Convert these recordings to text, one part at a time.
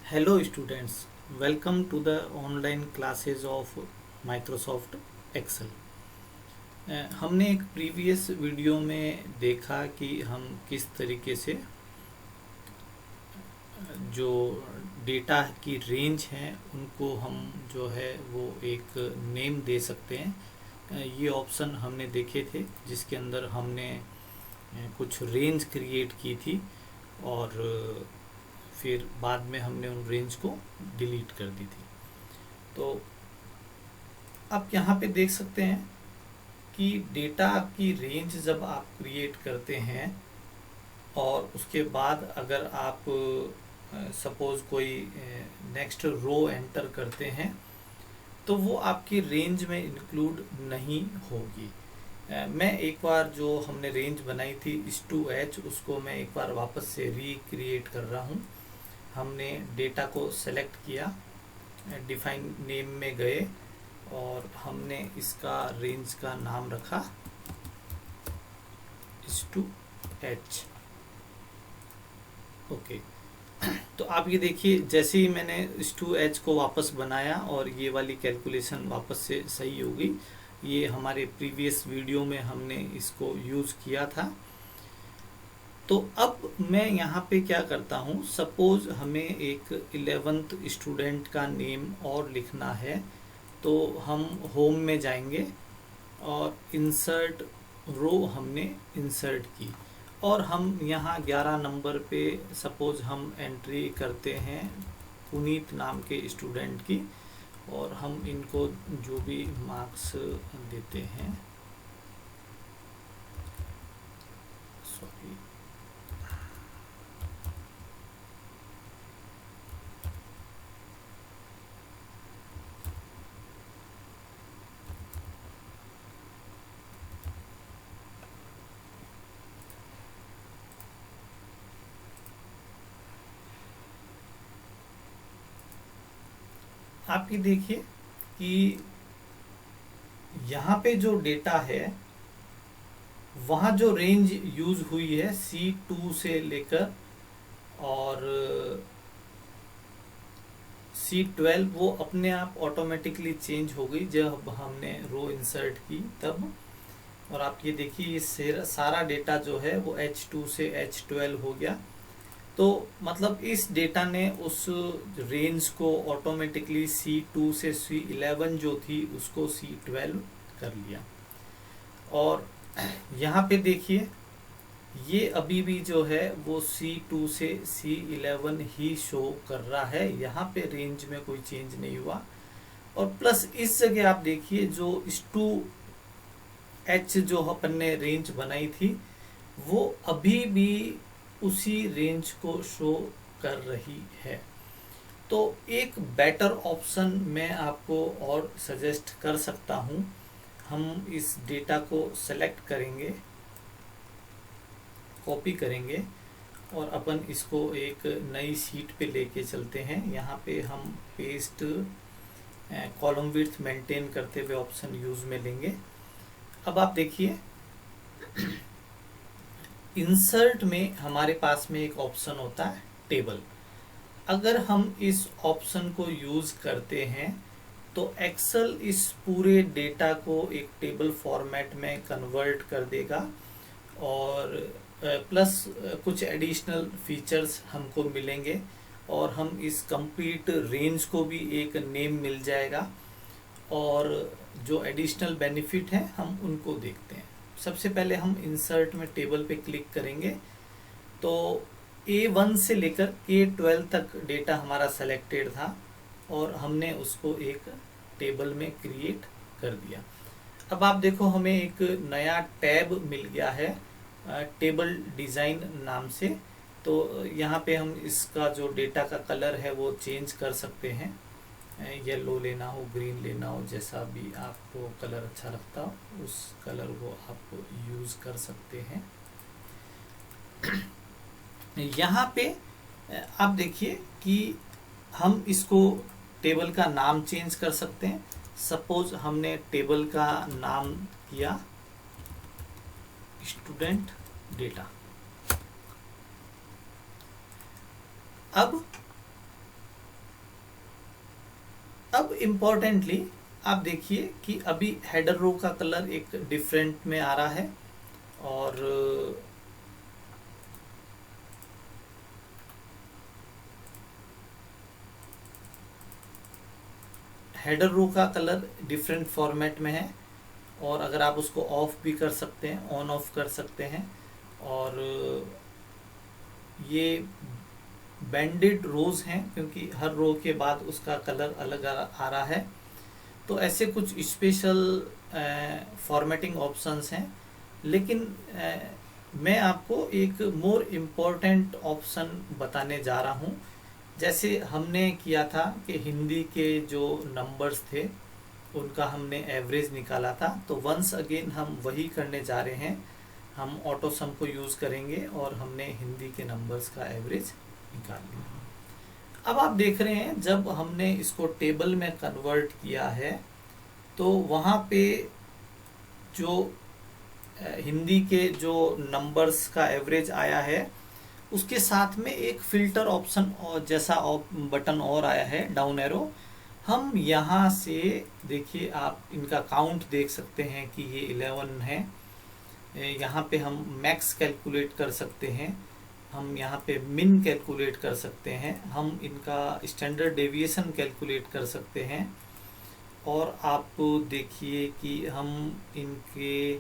Hello students, welcome to the online classes of Microsoft Excel। हमने एक previous video में देखा कि हम किस तरीके से जो डेटा की रेंज है उनको हम जो है वो एक नेम दे सकते हैं। ये ऑप्शन हमने देखे थे जिसके अंदर हमने कुछ रेंज क्रिएट की थी और फिर बाद में हमने उन रेंज को डिलीट कर दी थी। तो आप यहाँ पे देख सकते हैं कि डेटा की रेंज जब आप क्रिएट करते हैं और उसके बाद अगर आप सपोज कोई नेक्स्ट रो एंटर करते हैं तो वो आपकी रेंज में इंक्लूड नहीं होगी। मैं एक बार जो हमने रेंज बनाई थी इस टू एच उसको मैं एक बार वापस से रिक्रिएट कर रहा हूँ। हमने डेटा को सेलेक्ट किया, डिफाइन नेम में गए और हमने इसका रेंज का नाम रखा इस टू एच। ओके, तो आप ये देखिए जैसे ही मैंने इस टू एच को वापस बनाया और ये वाली कैलकुलेशन वापस से सही हो गई। ये हमारे प्रीवियस वीडियो में हमने इसको यूज़ किया था। तो अब मैं यहाँ पे क्या करता हूँ, सपोज हमें एक 11th स्टूडेंट का नेम और लिखना है तो हम होम में जाएंगे और इंसर्ट रो हमने इंसर्ट की और हम यहाँ 11 नंबर पे सपोज हम एंट्री करते हैं पुनीत नाम के स्टूडेंट की और हम इनको जो भी मार्क्स देते हैं, सॉरी आप ये देखिए कि यहाँ पे जो डेटा है वहाँ जो रेंज यूज हुई है C2 से लेकर और C12 वो अपने आप ऑटोमेटिकली चेंज हो गई जब हमने रो इंसर्ट की तब। और आप ये देखिए ये सारा डेटा जो है वो H2 से H12 हो गया। तो मतलब इस डेटा ने उस रेंज को ऑटोमेटिकली C2 से C11 जो थी उसको C12 कर लिया। और यहाँ पे देखिए ये अभी भी जो है वो C2 से C11 ही शो कर रहा है, यहाँ पे रेंज में कोई चेंज नहीं हुआ। और प्लस इस जगह आप देखिए जो इस 2H जो अपन ने रेंज बनाई थी वो अभी भी उसी रेंज को शो कर रही है। तो एक बेटर ऑप्शन मैं आपको और सजेस्ट कर सकता हूँ। हम इस डेटा को सेलेक्ट करेंगे, कॉपी करेंगे और अपन इसको एक नई शीट पे लेके चलते हैं। यहाँ पे हम पेस्ट कॉलम विड्थ मेंटेन करते हुए ऑप्शन यूज में लेंगे। अब आप देखिए इंसर्ट में हमारे पास में एक ऑप्शन होता है टेबल। अगर हम इस ऑप्शन को यूज करते हैं तो एक्सेल इस पूरे डेटा को एक टेबल फॉर्मेट में कन्वर्ट कर देगा और प्लस कुछ एडिशनल फीचर्स हमको मिलेंगे और हम इस कंप्लीट रेंज को भी एक नेम मिल जाएगा और जो एडिशनल बेनिफिट है हम उनको देखते हैं। सबसे पहले हम इंसर्ट में टेबल पे क्लिक करेंगे तो A1 से लेकर A12 तक डेटा हमारा सेलेक्टेड था और हमने उसको एक टेबल में क्रिएट कर दिया। अब आप देखो हमें एक नया टैब मिल गया है टेबल डिज़ाइन नाम से। तो यहाँ पे हम इसका जो डेटा का कलर है वो चेंज कर सकते हैं, येलो लेना हो, ग्रीन लेना हो, जैसा भी आपको कलर अच्छा लगता हो उस कलर को आप यूज़ कर सकते हैं। यहाँ पे आप देखिए कि हम इसको टेबल का नाम चेंज कर सकते हैं। सपोज हमने टेबल का नाम किया स्टूडेंट डेटा। अब इम्पोर्टेंटली आप देखिए कि अभी हेडर रो का कलर एक डिफरेंट में आ रहा है और हेडर रो का कलर डिफरेंट फॉर्मेट में है और अगर आप उसको ऑफ भी कर सकते हैं, ऑन ऑफ कर सकते हैं। और ये बैंडेड रोज हैं क्योंकि हर रो के बाद उसका कलर अलग आ रहा है। तो ऐसे कुछ स्पेशल फॉर्मेटिंग ऑप्शंस हैं, लेकिन मैं आपको एक मोर इम्पोर्टेंट ऑप्शन बताने जा रहा हूँ। जैसे हमने किया था कि हिंदी के जो नंबर्स थे उनका हमने एवरेज निकाला था, तो वंस अगेन हम वही करने जा रहे हैं। हम ऑटो सम को यूज़ करेंगे और हमने हिंदी के नंबर्स का एवरेज निकाल लिया। अब आप देख रहे हैं जब हमने इसको टेबल में कन्वर्ट किया है तो वहाँ पे जो हिंदी के जो नंबर्स का एवरेज आया है उसके साथ में एक फिल्टर ऑप्शन और जैसा बटन और आया है, डाउन एरो। हम यहाँ से देखिए, आप इनका काउंट देख सकते हैं कि ये 11 है। यहाँ पे हम मैक्स कैलकुलेट कर सकते हैं, हम यहाँ पे मिन कैलकुलेट कर सकते हैं, हम इनका स्टैंडर्ड डेविएशन कैलकुलेट कर सकते हैं। और आप देखिए कि हम इनके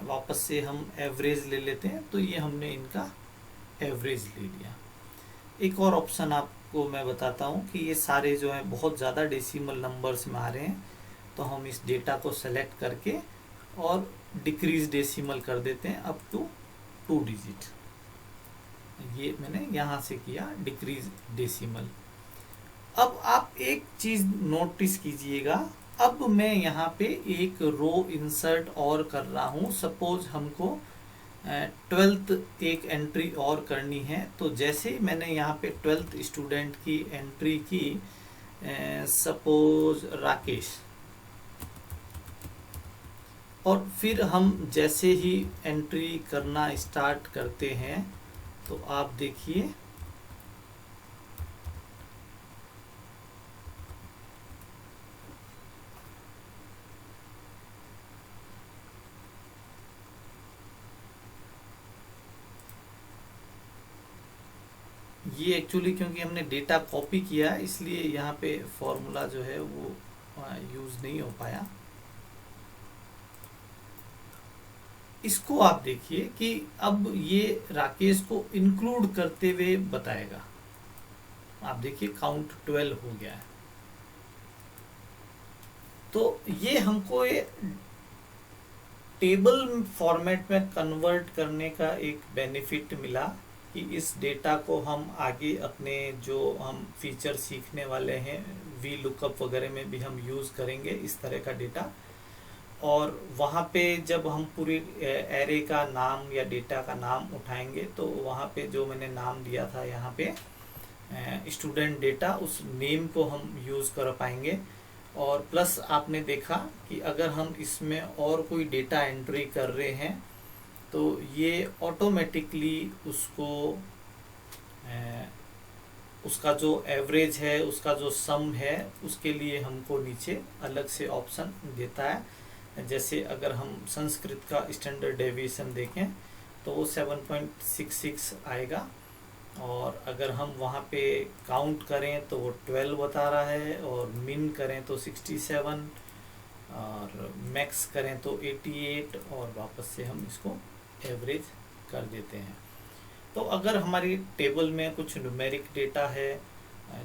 वापस से हम एवरेज ले लेते हैं, तो ये हमने इनका एवरेज ले लिया। एक और ऑप्शन आपको मैं बताता हूँ कि ये सारे जो हैं बहुत ज़्यादा डेसिमल नंबर्स में आ रहे हैं, तो हम इस डेटा को सेलेक्ट करके और डिक्रीज डेसिमल कर देते हैं अप टू 2 डिजिट। ये मैंने यहाँ से किया डिक्रीज डेसिमल। अब आप एक चीज़ नोटिस कीजिएगा, अब मैं यहाँ पे एक रो इंसर्ट और कर रहा हूँ। सपोज हमको 12th एक एंट्री और करनी है, तो जैसे ही मैंने यहाँ पे 12th स्टूडेंट की एंट्री की, सपोज राकेश, और फिर हम जैसे ही एंट्री करना स्टार्ट करते हैं तो आप देखिए ये एक्चुअली क्योंकि हमने डेटा कॉपी किया इसलिए यहाँ पे फॉर्मूला जो है वो यूज़ नहीं हो पाया। इसको आप देखिए कि अब ये राकेश को इंक्लूड करते हुए बताएगा। आप देखिए काउंट 12 हो गया है। तो ये हमको ये टेबल फॉर्मेट में कन्वर्ट करने का एक बेनिफिट मिला कि इस डेटा को हम आगे अपने जो हम फीचर सीखने वाले हैं वी लुकअप वगैरह में भी हम यूज़ करेंगे इस तरह का डेटा। और वहाँ पे जब हम पूरी एरे का नाम या डेटा का नाम उठाएंगे तो वहाँ पे जो मैंने नाम दिया था यहाँ पे स्टूडेंट डेटा, उस नेम को हम यूज़ कर पाएंगे। और प्लस आपने देखा कि अगर हम इसमें और कोई डेटा एंट्री कर रहे हैं तो ये ऑटोमेटिकली उसको उसका जो एवरेज है, उसका जो सम है, उसके लिए हमको नीचे अलग से ऑप्शन देता है। जैसे अगर हम संस्कृत का स्टैंडर्ड डेविएशन देखें तो वो 7.66 आएगा, और अगर हम वहाँ पे काउंट करें तो वो 12 बता रहा है, और मिन करें तो 67, और मैक्स करें तो 88, और वापस से हम इसको एवरेज कर देते हैं। तो अगर हमारी टेबल में कुछ न्यूमेरिक डेटा है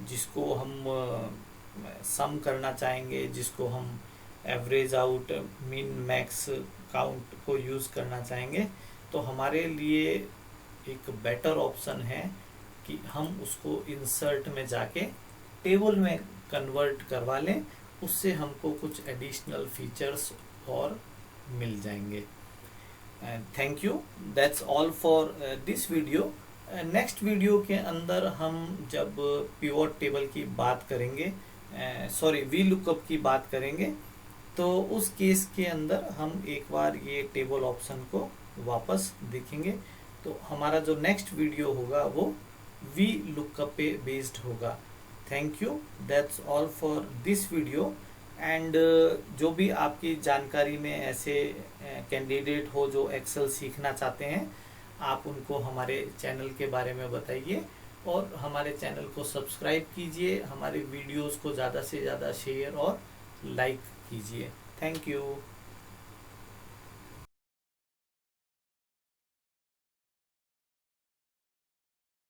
जिसको हम सम करना चाहेंगे, जिसको हम एवरेज आउट, मिन, मैक्स, काउंट को यूज़ करना चाहेंगे, तो हमारे लिए एक बेटर ऑप्शन है कि हम उसको इंसर्ट में जाके टेबल में कन्वर्ट करवा लें। उससे हमको कुछ एडिशनल फीचर्स और मिल जाएंगे। Thank you, that's all for this video. Next video के अंदर हम जब पिवोट टेबल की बात करेंगे, वी लुकअप की बात करेंगे, तो उस केस के अंदर हम एक बार ये टेबल ऑप्शन को वापस देखेंगे। तो हमारा जो नेक्स्ट वीडियो होगा वो वी लुकअप पे बेस्ड होगा। Thank you, that's all for this video. And जो भी आपकी जानकारी में ऐसे कैंडिडेट हो जो एक्सेल सीखना चाहते हैं, आप उनको हमारे चैनल के बारे में बताइए और हमारे चैनल को सब्सक्राइब कीजिए, हमारे वीडियोस को ज़्यादा से ज़्यादा शेयर और लाइक कीजिए। Thank you.